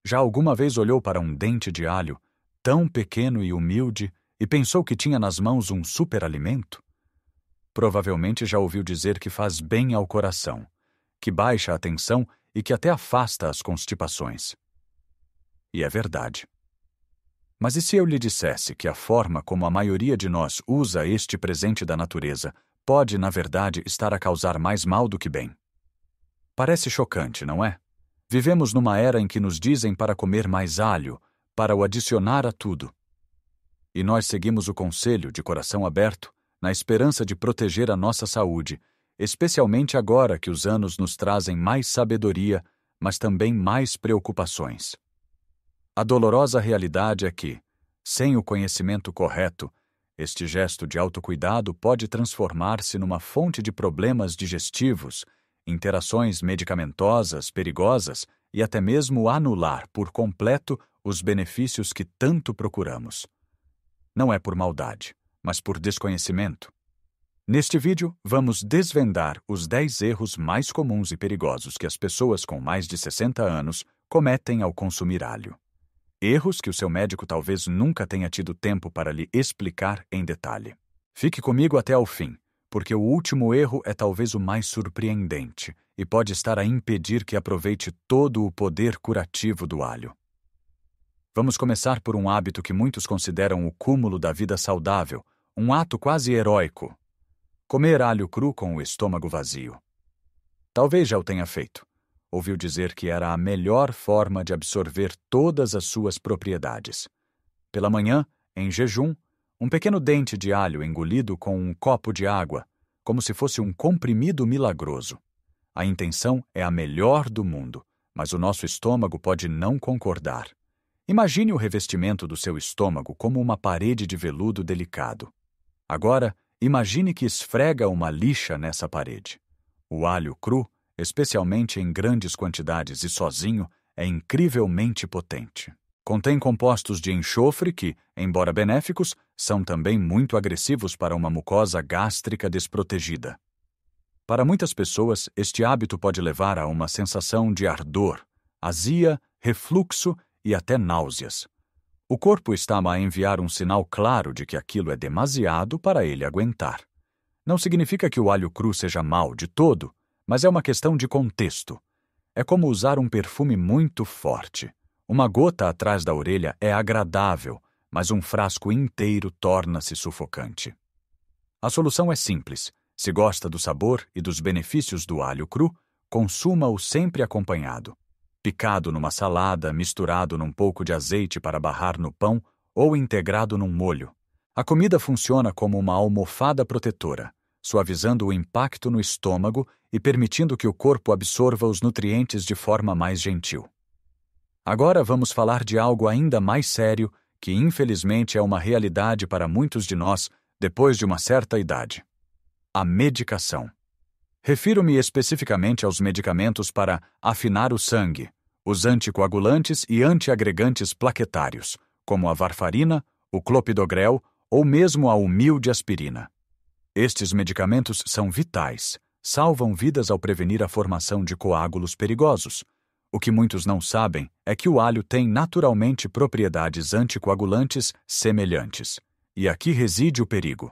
Já alguma vez olhou para um dente de alho, tão pequeno e humilde, e pensou que tinha nas mãos um superalimento? Provavelmente já ouviu dizer que faz bem ao coração, que baixa a tensão e que até afasta as constipações. E é verdade. Mas e se eu lhe dissesse que a forma como a maioria de nós usa este presente da natureza pode, na verdade, estar a causar mais mal do que bem? Parece chocante, não é? Vivemos numa era em que nos dizem para comer mais alho, para o adicionar a tudo. E nós seguimos o conselho de coração aberto, na esperança de proteger a nossa saúde, especialmente agora que os anos nos trazem mais sabedoria, mas também mais preocupações. A dolorosa realidade é que, sem o conhecimento correto, este gesto de autocuidado pode transformar-se numa fonte de problemas digestivos, interações medicamentosas perigosas e até mesmo anular por completo os benefícios que tanto procuramos. Não é por maldade, mas por desconhecimento. Neste vídeo, vamos desvendar os 10 erros mais comuns e perigosos que as pessoas com mais de 60 anos cometem ao consumir alho. Erros que o seu médico talvez nunca tenha tido tempo para lhe explicar em detalhe. Fique comigo até ao fim, porque o último erro é talvez o mais surpreendente e pode estar a impedir que aproveite todo o poder curativo do alho. Vamos começar por um hábito que muitos consideram o cúmulo da vida saudável, um ato quase heróico: comer alho cru com o estômago vazio. Talvez já o tenha feito. Ouviu dizer que era a melhor forma de absorver todas as suas propriedades. Pela manhã, em jejum, um pequeno dente de alho engolido com um copo de água, como se fosse um comprimido milagroso. A intenção é a melhor do mundo, mas o nosso estômago pode não concordar. Imagine o revestimento do seu estômago como uma parede de veludo delicado. Agora, imagine que esfrega uma lixa nessa parede. O alho cru, especialmente em grandes quantidades e sozinho, é incrivelmente potente. Contém compostos de enxofre que, embora benéficos, são também muito agressivos para uma mucosa gástrica desprotegida. Para muitas pessoas, este hábito pode levar a uma sensação de ardor, azia, refluxo e até náuseas. O corpo está a enviar um sinal claro de que aquilo é demasiado para ele aguentar. Não significa que o alho cru seja mau de todo, mas é uma questão de contexto. É como usar um perfume muito forte. Uma gota atrás da orelha é agradável, mas um frasco inteiro torna-se sufocante. A solução é simples. Se gosta do sabor e dos benefícios do alho cru, consuma-o sempre acompanhado. Picado numa salada, misturado num pouco de azeite para barrar no pão ou integrado num molho. A comida funciona como uma almofada protetora, suavizando o impacto no estômago e permitindo que o corpo absorva os nutrientes de forma mais gentil. Agora vamos falar de algo ainda mais sério que, infelizmente, é uma realidade para muitos de nós depois de uma certa idade: a medicação. Refiro-me especificamente aos medicamentos para afinar o sangue, os anticoagulantes e antiagregantes plaquetários, como a varfarina, o clopidogrel ou mesmo a humilde aspirina. Estes medicamentos são vitais, salvam vidas ao prevenir a formação de coágulos perigosos. O que muitos não sabem é que o alho tem naturalmente propriedades anticoagulantes semelhantes. E aqui reside o perigo.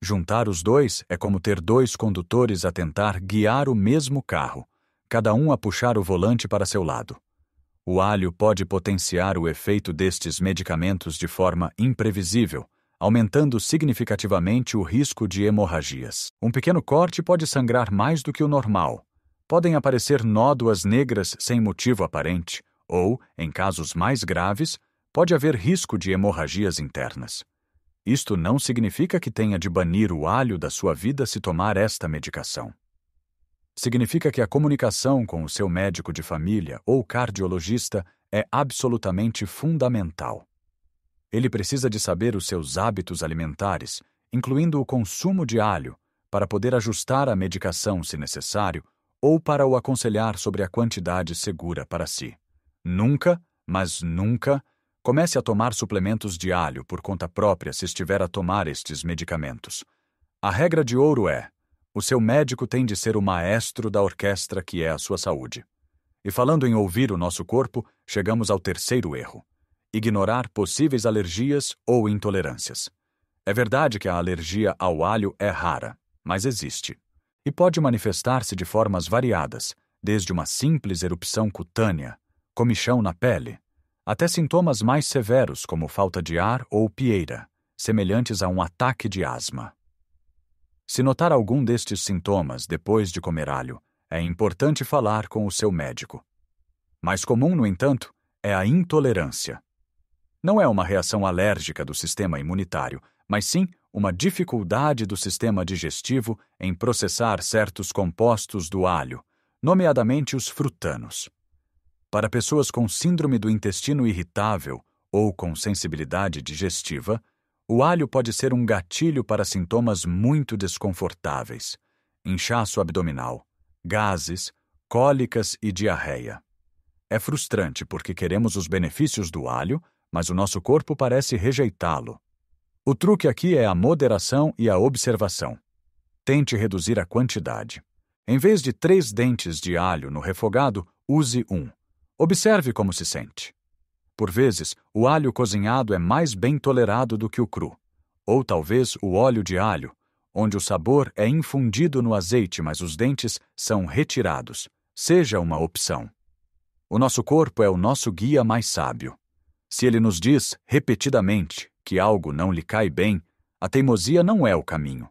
Juntar os dois é como ter dois condutores a tentar guiar o mesmo carro, cada um a puxar o volante para seu lado. O alho pode potenciar o efeito destes medicamentos de forma imprevisível, aumentando significativamente o risco de hemorragias. Um pequeno corte pode sangrar mais do que o normal. Podem aparecer nódoas negras sem motivo aparente, ou, em casos mais graves, pode haver risco de hemorragias internas. Isto não significa que tenha de banir o alho da sua vida se tomar esta medicação. Significa que a comunicação com o seu médico de família ou cardiologista é absolutamente fundamental. Ele precisa de saber os seus hábitos alimentares, incluindo o consumo de alho, para poder ajustar a medicação se necessário ou para o aconselhar sobre a quantidade segura para si. Nunca, mas nunca, comece a tomar suplementos de alho por conta própria se estiver a tomar estes medicamentos. A regra de ouro é: o seu médico tem de ser o maestro da orquestra que é a sua saúde. E falando em ouvir o nosso corpo, chegamos ao terceiro erro: ignorar possíveis alergias ou intolerâncias. É verdade que a alergia ao alho é rara, mas existe. E pode manifestar-se de formas variadas, desde uma simples erupção cutânea, comichão na pele, até sintomas mais severos como falta de ar ou pieira, semelhantes a um ataque de asma. Se notar algum destes sintomas depois de comer alho, é importante falar com o seu médico. Mais comum, no entanto, é a intolerância. Não é uma reação alérgica do sistema imunitário, mas sim uma dificuldade do sistema digestivo em processar certos compostos do alho, nomeadamente os frutanos. Para pessoas com síndrome do intestino irritável ou com sensibilidade digestiva, o alho pode ser um gatilho para sintomas muito desconfortáveis: inchaço abdominal, gases, cólicas e diarreia. É frustrante porque queremos os benefícios do alho, mas o nosso corpo parece rejeitá-lo. O truque aqui é a moderação e a observação. Tente reduzir a quantidade. Em vez de 3 dentes de alho no refogado, use 1. Observe como se sente. Por vezes, o alho cozinhado é mais bem tolerado do que o cru. Ou talvez o óleo de alho, onde o sabor é infundido no azeite, mas os dentes são retirados. Seja uma opção. O nosso corpo é o nosso guia mais sábio. Se ele nos diz, repetidamente, que algo não lhe cai bem, a teimosia não é o caminho.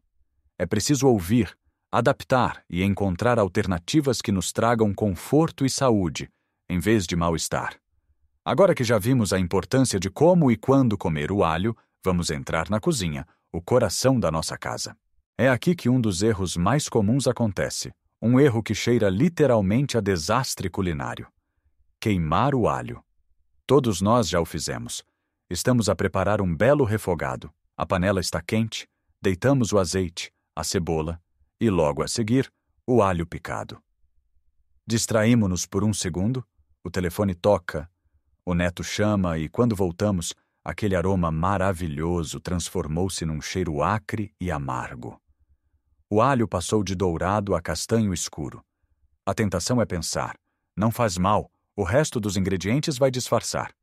É preciso ouvir, adaptar e encontrar alternativas que nos tragam conforto e saúde, em vez de mal-estar. Agora que já vimos a importância de como e quando comer o alho, vamos entrar na cozinha, o coração da nossa casa. É aqui que um dos erros mais comuns acontece, um erro que cheira literalmente a desastre culinário: queimar o alho. Todos nós já o fizemos. Estamos a preparar um belo refogado. A panela está quente, deitamos o azeite, a cebola e, logo a seguir, o alho picado. Distraímo-nos por um segundo, o telefone toca, o neto chama e, quando voltamos, aquele aroma maravilhoso transformou-se num cheiro acre e amargo. O alho passou de dourado a castanho escuro. A tentação é pensar: não faz mal, o resto dos ingredientes vai disfarçar.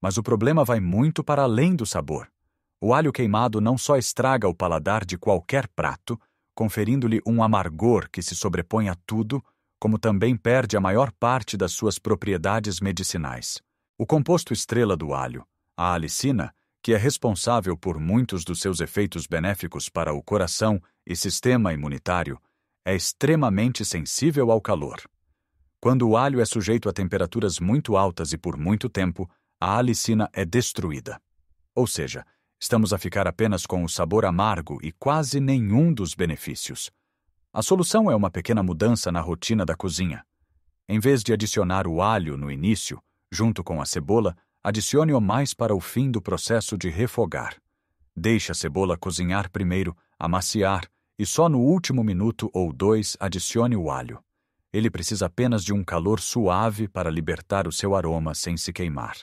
Mas o problema vai muito para além do sabor. O alho queimado não só estraga o paladar de qualquer prato, conferindo-lhe um amargor que se sobrepõe a tudo, como também perde a maior parte das suas propriedades medicinais. O composto estrela do alho, a alicina, que é responsável por muitos dos seus efeitos benéficos para o coração e sistema imunitário, é extremamente sensível ao calor. Quando o alho é sujeito a temperaturas muito altas e por muito tempo, a alicina é destruída. Ou seja, estamos a ficar apenas com o sabor amargo e quase nenhum dos benefícios. A solução é uma pequena mudança na rotina da cozinha. Em vez de adicionar o alho no início, junto com a cebola, adicione-o mais para o fim do processo de refogar. Deixe a cebola cozinhar primeiro, amaciar, e só no último minuto ou 2 adicione o alho. Ele precisa apenas de um calor suave para libertar o seu aroma sem se queimar.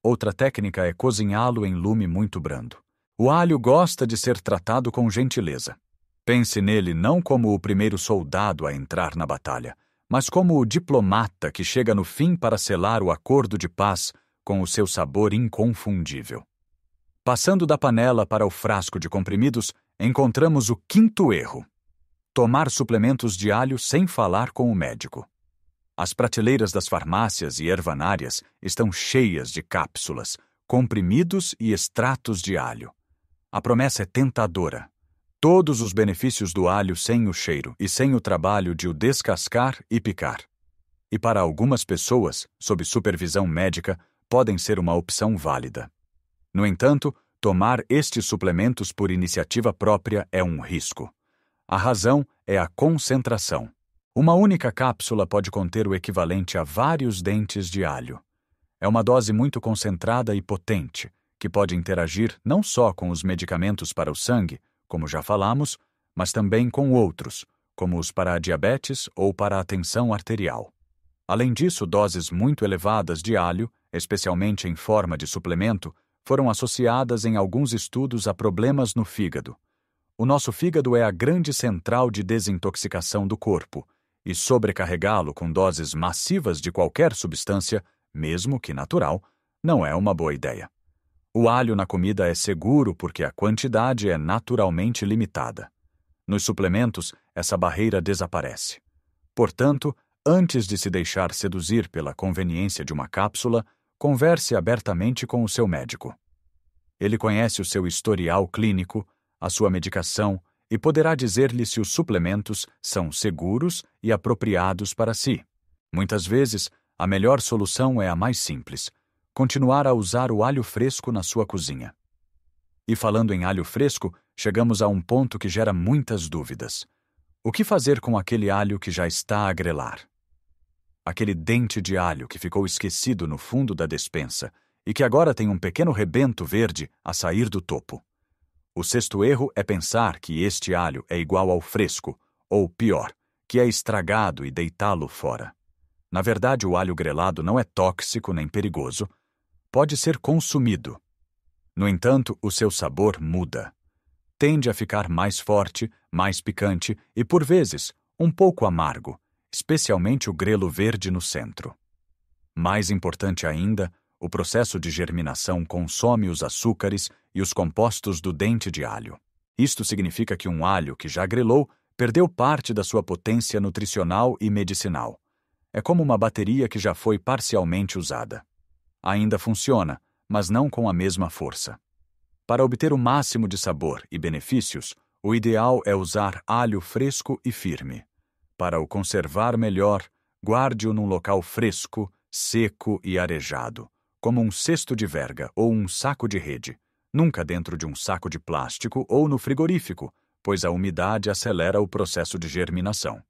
Outra técnica é cozinhá-lo em lume muito brando. O alho gosta de ser tratado com gentileza. Pense nele não como o primeiro soldado a entrar na batalha, mas como o diplomata que chega no fim para selar o acordo de paz com o seu sabor inconfundível. Passando da panela para o frasco de comprimidos, encontramos o 5º erro: tomar suplementos de alho sem falar com o médico. As prateleiras das farmácias e ervanárias estão cheias de cápsulas, comprimidos e extratos de alho. A promessa é tentadora. Todos os benefícios do alho sem o cheiro e sem o trabalho de o descascar e picar. E para algumas pessoas, sob supervisão médica, podem ser uma opção válida. No entanto, tomar estes suplementos por iniciativa própria é um risco. A razão é a concentração. Uma única cápsula pode conter o equivalente a vários dentes de alho. É uma dose muito concentrada e potente, que pode interagir não só com os medicamentos para o sangue, como já falamos, mas também com outros, como os para a diabetes ou para a tensão arterial. Além disso, doses muito elevadas de alho, especialmente em forma de suplemento, foram associadas em alguns estudos a problemas no fígado. O nosso fígado é a grande central de desintoxicação do corpo, e sobrecarregá-lo com doses massivas de qualquer substância, mesmo que natural, não é uma boa ideia. O alho na comida é seguro porque a quantidade é naturalmente limitada. Nos suplementos, essa barreira desaparece. Portanto, antes de se deixar seduzir pela conveniência de uma cápsula, converse abertamente com o seu médico. Ele conhece o seu historial clínico, a sua medicação e poderá dizer-lhe se os suplementos são seguros e apropriados para si. Muitas vezes, a melhor solução é a mais simples: continuar a usar o alho fresco na sua cozinha. E falando em alho fresco, chegamos a um ponto que gera muitas dúvidas. O que fazer com aquele alho que já está a grelar? Aquele dente de alho que ficou esquecido no fundo da despensa e que agora tem um pequeno rebento verde a sair do topo. O sexto erro é pensar que este alho é igual ao fresco, ou pior, que é estragado e deitá-lo fora. Na verdade, o alho grelado não é tóxico nem perigoso. Pode ser consumido. No entanto, o seu sabor muda. Tende a ficar mais forte, mais picante e, por vezes, um pouco amargo, especialmente o grelo verde no centro. Mais importante ainda, o processo de germinação consome os açúcares e os compostos do dente de alho. Isto significa que um alho que já grelou perdeu parte da sua potência nutricional e medicinal. É como uma bateria que já foi parcialmente usada. Ainda funciona, mas não com a mesma força. Para obter o máximo de sabor e benefícios, o ideal é usar alho fresco e firme. Para o conservar melhor, guarde-o num local fresco, seco e arejado, como um cesto de verga ou um saco de rede, nunca dentro de um saco de plástico ou no frigorífico, pois a umidade acelera o processo de germinação.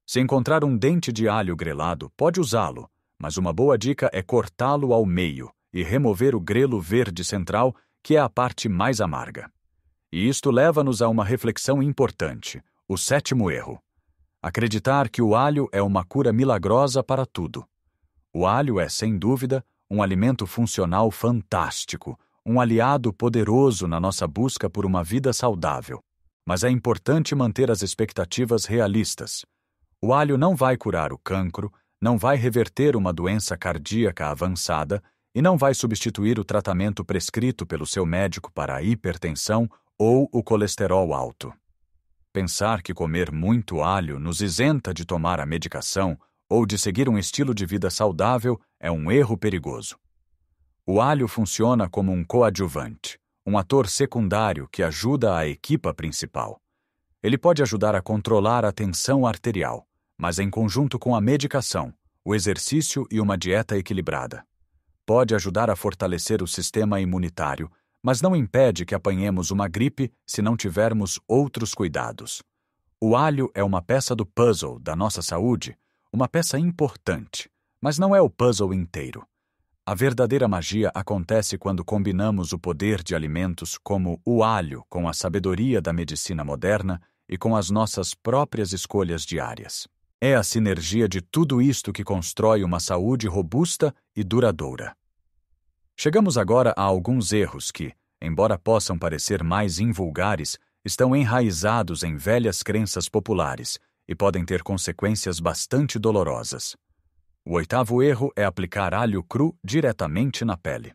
Se encontrar um dente de alho grelado, pode usá-lo, mas uma boa dica é cortá-lo ao meio e remover o grelo verde central, que é a parte mais amarga. E isto leva-nos a uma reflexão importante, o sétimo erro: acreditar que o alho é uma cura milagrosa para tudo. O alho é, sem dúvida, um alimento funcional fantástico, um aliado poderoso na nossa busca por uma vida saudável. Mas é importante manter as expectativas realistas. O alho não vai curar o cancro, não vai reverter uma doença cardíaca avançada e não vai substituir o tratamento prescrito pelo seu médico para a hipertensão ou o colesterol alto. Pensar que comer muito alho nos isenta de tomar a medicação ou de seguir um estilo de vida saudável é um erro perigoso. O alho funciona como um coadjuvante, um ator secundário que ajuda a equipa principal. Ele pode ajudar a controlar a tensão arterial, mas em conjunto com a medicação, o exercício e uma dieta equilibrada. Pode ajudar a fortalecer o sistema imunitário, mas não impede que apanhemos uma gripe se não tivermos outros cuidados. O alho é uma peça do puzzle da nossa saúde, uma peça importante, mas não é o puzzle inteiro. A verdadeira magia acontece quando combinamos o poder de alimentos como o alho com a sabedoria da medicina moderna e com as nossas próprias escolhas diárias. É a sinergia de tudo isto que constrói uma saúde robusta e duradoura. Chegamos agora a alguns erros que, embora possam parecer mais invulgares, estão enraizados em velhas crenças populares e podem ter consequências bastante dolorosas. O oitavo erro é aplicar alho cru diretamente na pele.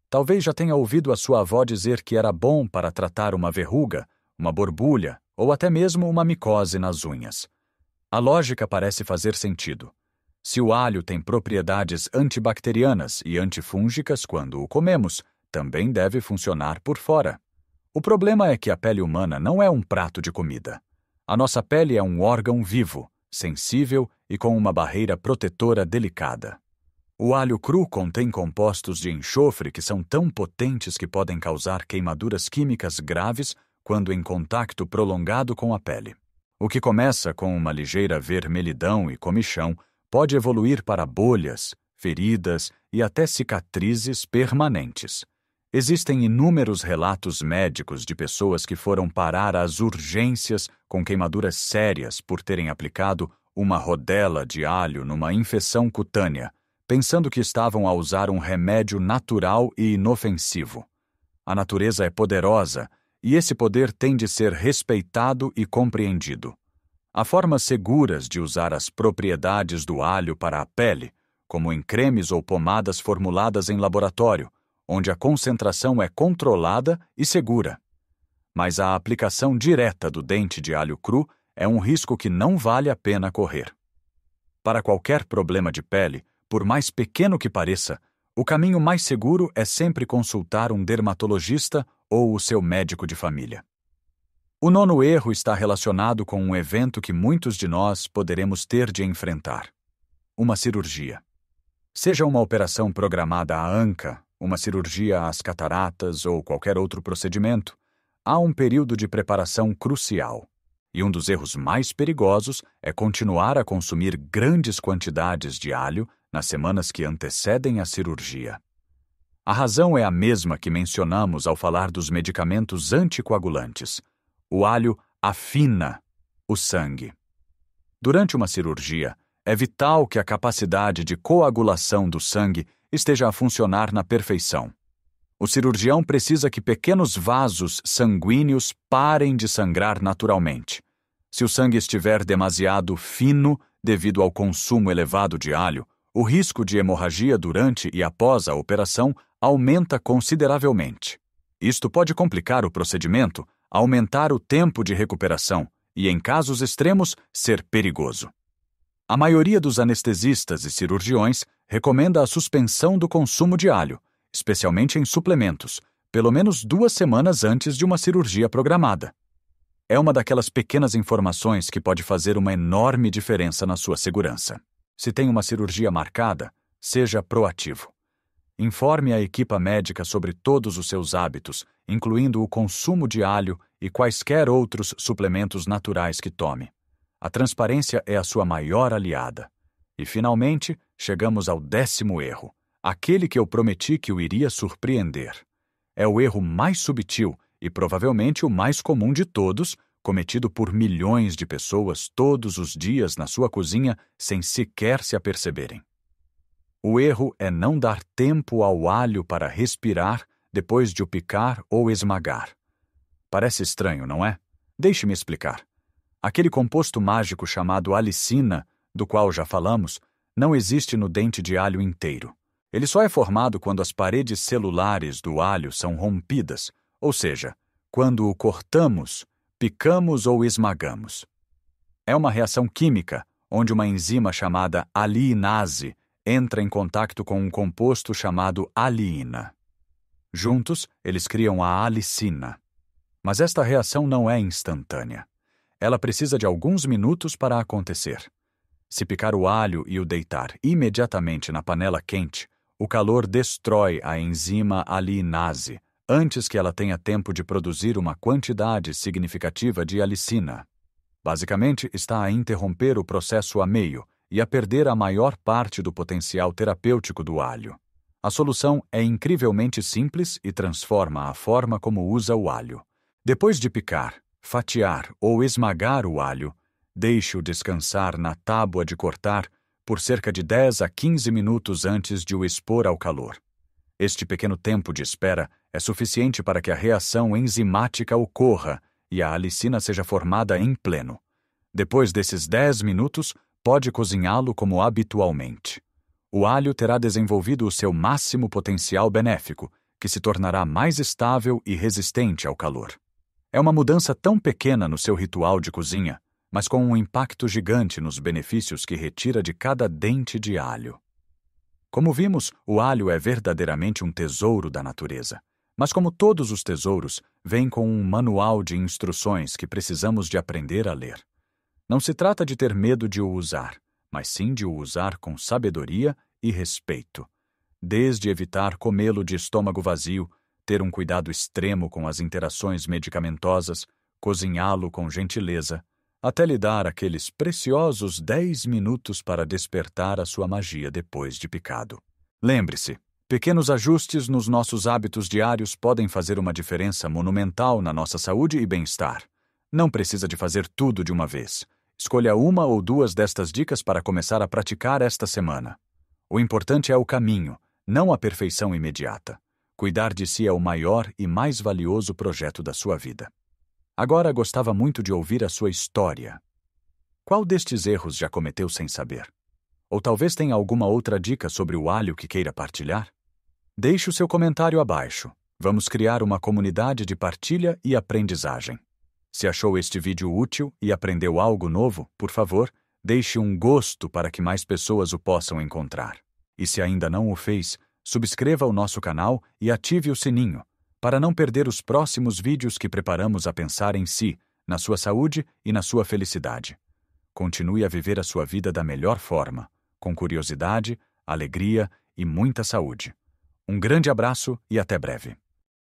Talvez já tenha ouvido a sua avó dizer que era bom para tratar uma verruga, uma borbulha ou até mesmo uma micose nas unhas. A lógica parece fazer sentido. Se o alho tem propriedades antibacterianas e antifúngicas quando o comemos, também deve funcionar por fora. O problema é que a pele humana não é um prato de comida. A nossa pele é um órgão vivo, sensível e com uma barreira protetora delicada. O alho cru contém compostos de enxofre que são tão potentes que podem causar queimaduras químicas graves quando em contato prolongado com a pele. O que começa com uma ligeira vermelhidão e comichão pode evoluir para bolhas, feridas e até cicatrizes permanentes. Existem inúmeros relatos médicos de pessoas que foram parar às urgências com queimaduras sérias por terem aplicado uma rodela de alho numa infecção cutânea, pensando que estavam a usar um remédio natural e inofensivo. A natureza é poderosa e esse poder tem de ser respeitado e compreendido. Há formas seguras de usar as propriedades do alho para a pele, como em cremes ou pomadas formuladas em laboratório, onde a concentração é controlada e segura. Mas a aplicação direta do dente de alho cru é um risco que não vale a pena correr. Para qualquer problema de pele, por mais pequeno que pareça, o caminho mais seguro é sempre consultar um dermatologista ou o seu médico de família. O nono erro está relacionado com um evento que muitos de nós poderemos ter de enfrentar: uma cirurgia. Seja uma operação programada à anca, uma cirurgia às cataratas ou qualquer outro procedimento, há um período de preparação crucial. E um dos erros mais perigosos é continuar a consumir grandes quantidades de alho nas semanas que antecedem a cirurgia. A razão é a mesma que mencionamos ao falar dos medicamentos anticoagulantes. O alho afina o sangue. Durante uma cirurgia, é vital que a capacidade de coagulação do sangue esteja a funcionar na perfeição. O cirurgião precisa que pequenos vasos sanguíneos parem de sangrar naturalmente. Se o sangue estiver demasiado fino devido ao consumo elevado de alho, o risco de hemorragia durante e após a operação aumenta consideravelmente. Isto pode complicar o procedimento, aumentar o tempo de recuperação e, em casos extremos, ser perigoso. A maioria dos anestesistas e cirurgiões recomenda a suspensão do consumo de alho, especialmente em suplementos, pelo menos 2 semanas antes de uma cirurgia programada. É uma daquelas pequenas informações que pode fazer uma enorme diferença na sua segurança. Se tem uma cirurgia marcada, seja proativo. Informe a equipa médica sobre todos os seus hábitos, incluindo o consumo de alho e quaisquer outros suplementos naturais que tome. A transparência é a sua maior aliada. E, finalmente, chegamos ao 10º erro, aquele que eu prometi que o iria surpreender. É o erro mais subtil e provavelmente o mais comum de todos, cometido por milhões de pessoas todos os dias na sua cozinha sem sequer se aperceberem. O erro é não dar tempo ao alho para respirar depois de o picar ou esmagar. Parece estranho, não é? Deixe-me explicar. Aquele composto mágico chamado alicina, do qual já falamos, não existe no dente de alho inteiro. Ele só é formado quando as paredes celulares do alho são rompidas, ou seja, quando o cortamos, picamos ou esmagamos. É uma reação química, onde uma enzima chamada aliinase entra em contato com um composto chamado aliina. Juntos, eles criam a alicina. Mas esta reação não é instantânea. Ela precisa de alguns minutos para acontecer. Se picar o alho e o deitar imediatamente na panela quente, o calor destrói a enzima aliinase antes que ela tenha tempo de produzir uma quantidade significativa de alicina. Basicamente, está a interromper o processo a meio e a perder a maior parte do potencial terapêutico do alho. A solução é incrivelmente simples e transforma a forma como usa o alho. Depois de picar, fatiar ou esmagar o alho, deixe-o descansar na tábua de cortar por cerca de 10 a 15 minutos antes de o expor ao calor. Este pequeno tempo de espera é suficiente para que a reação enzimática ocorra e a alicina seja formada em pleno. Depois desses 10 minutos, pode cozinhá-lo como habitualmente. O alho terá desenvolvido o seu máximo potencial benéfico, que se tornará mais estável e resistente ao calor. É uma mudança tão pequena no seu ritual de cozinha, mas com um impacto gigante nos benefícios que retira de cada dente de alho. Como vimos, o alho é verdadeiramente um tesouro da natureza. Mas como todos os tesouros, vem com um manual de instruções que precisamos de aprender a ler. Não se trata de ter medo de o usar, mas sim de o usar com sabedoria e respeito. Desde evitar comê-lo de estômago vazio, ter um cuidado extremo com as interações medicamentosas, cozinhá-lo com gentileza, até lhe dar aqueles preciosos 10 minutos para despertar a sua magia depois de picado. Lembre-se, pequenos ajustes nos nossos hábitos diários podem fazer uma diferença monumental na nossa saúde e bem-estar. Não precisa de fazer tudo de uma vez. Escolha 1 ou 2 destas dicas para começar a praticar esta semana. O importante é o caminho, não a perfeição imediata. Cuidar de si é o maior e mais valioso projeto da sua vida. Agora gostava muito de ouvir a sua história. Qual destes erros já cometeu sem saber? Ou talvez tenha alguma outra dica sobre o alho que queira partilhar? Deixe o seu comentário abaixo. Vamos criar uma comunidade de partilha e aprendizagem. Se achou este vídeo útil e aprendeu algo novo, por favor, deixe um gosto para que mais pessoas o possam encontrar. E se ainda não o fez, subscreva o nosso canal e ative o sininho, para não perder os próximos vídeos que preparamos a pensar em si, na sua saúde e na sua felicidade. Continue a viver a sua vida da melhor forma, com curiosidade, alegria e muita saúde. Um grande abraço e até breve.